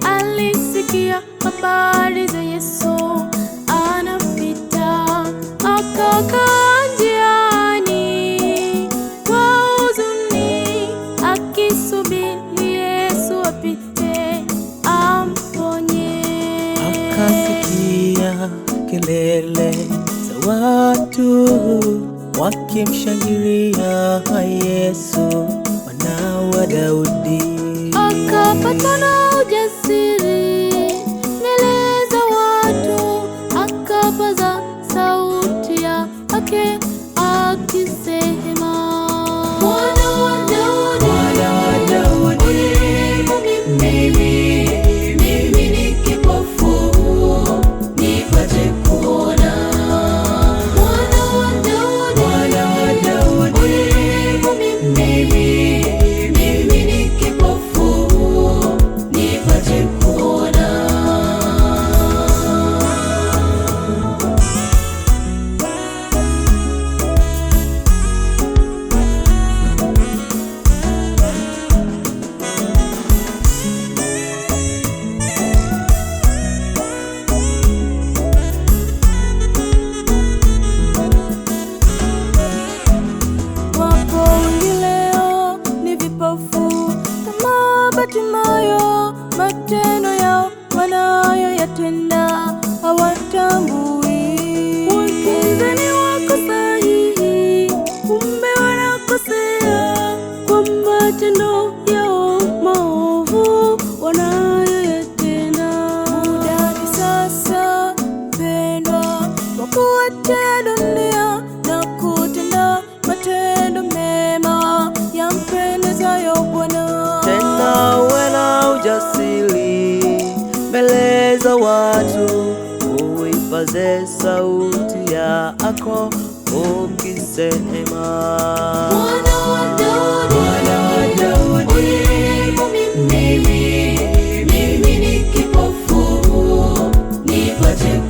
Alisikia habari za Yesu anapita, akakaa njiani kwa huzuni, akisubiri Yesu apite amponye. Akasikia kelele za watu wakimshangilia Yesu mwana wa Daudi. Akapatwa na ujasiri mbele za watu, akapaza sauti yake akisema, Mwana wa Daudi, mimi ni kipofu, nipate kuona. Mwana wa Daudi, mimi ni kipofu, nipate kuona. Wapo wengi leo ni vipofu kama Bartimayo, matendo yao wanayoyatenda hawatambui. Wakidhani wako sahihi, kumbe wanakosea kwa matendo yao maovu wanayoyatenda. Muda ni sasa mpendwa, wa kuacha dunia na kutenda matendo mema yampendezayo Bwana. Tena uwe na ujasiri mbele za watu, uipaze sauti yako ukisema, Mwana wa Daudi, mimi ni kipofu, nipate